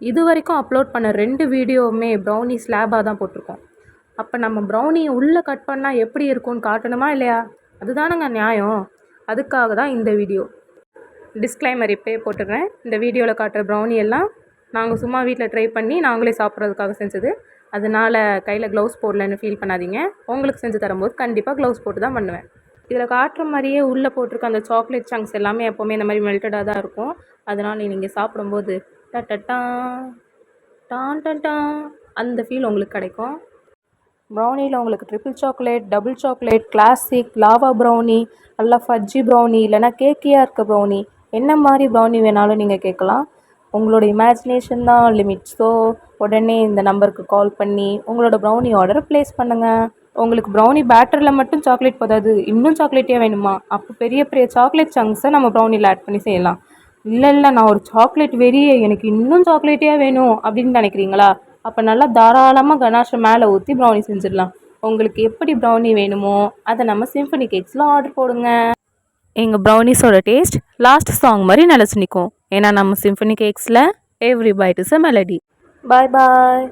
இது வரைக்கும் அப்லோட் பண்ண 2 வீடியோவுமே ப்ரௌனி ஸ்லாபாக தான் போட்டிருக்கோம். அப்போ நம்ம ப்ரௌனியை உள்ளே கட் பண்ணால் எப்படி இருக்கும்னு காட்டணுமா இல்லையா? அதுதானங்க நியாயம். அதுக்காக தான் இந்த வீடியோ. டிஸ்க்ளைமர் இப்போயே போட்டுடுறேன். இந்த வீடியோவில் காட்டுற ப்ரௌனி எல்லாம் நாங்கள் சும்மா வீட்டில் ட்ரை பண்ணி நாங்களே சாப்பிட்றதுக்காக செஞ்சது. அதனால் கையில் க்ளவுஸ் போடலன்னு ஃபீல் பண்ணாதீங்க. உங்களுக்கு செஞ்சு தரும்போது கண்டிப்பாக க்ளவுஸ் போட்டு தான் பண்ணுவேன். இதில் காட்டுற மாதிரியே உள்ளே போட்டிருக்க அந்த சாக்லேட் சங்க்ஸ் எல்லாமே எப்போவுமே இந்த மாதிரி மெல்டடாக தான் இருக்கும். அதனால் நீங்கள் சாப்பிடும்போது டட்டா டான் டான் அந்த ஃபீல் உங்களுக்கு கிடைக்கும். ப்ரௌனியில் உங்களுக்கு triple chocolate, double chocolate, classic, lava brownie, நல்லா ஃபஜ்ஜி ப்ரௌனி, இல்லைனா கேக்கியாக இருக்க ப்ரௌனி, என்ன மாதிரி ப்ரௌனி வேணாலும் நீங்கள் கேட்கலாம். உங்களோட இமேஜினேஷன் தான் லிமிட். ஸோ உடனே இந்த நம்பருக்கு கால் பண்ணி உங்களோட ப்ரௌனி ஆர்டரை ப்ளேஸ் பண்ணுங்கள். உங்களுக்கு ப்ரௌனி பேட்டரில் மட்டும் சாக்லேட் போதாது, இன்னும் சாக்லேட்டே வேணுமா? அப்போ பெரிய பெரிய சாக்லேட் சங்க்ஸை நம்ம ப்ரௌனியில் ஆட் பண்ணி செய்யலாம். இல்லை நான் ஒரு சாக்லேட் வெறியே, எனக்கு இன்னும் சாக்லேட்டே வேணும் அப்படின்னு நினைக்கிறீங்களா? அப்போ நல்லா தாராளமாக கனாஷை மேலே ஊற்றி ப்ரௌனி செஞ்சிடலாம். உங்களுக்கு எப்படி ப்ரௌனி வேணுமோ அதை நம்ம சிம்ஃபனி கேக்ஸில் ஆர்டர் போடுங்க. எங்கள் ப்ரௌனிஸோட டேஸ்ட் லாஸ்ட் சாங் மாதிரி நிலச்சி நிற்கும். ஏன்னா நம்ம சிம்ஃபனி கேக்ஸில் every bite is a melody. Bye bye.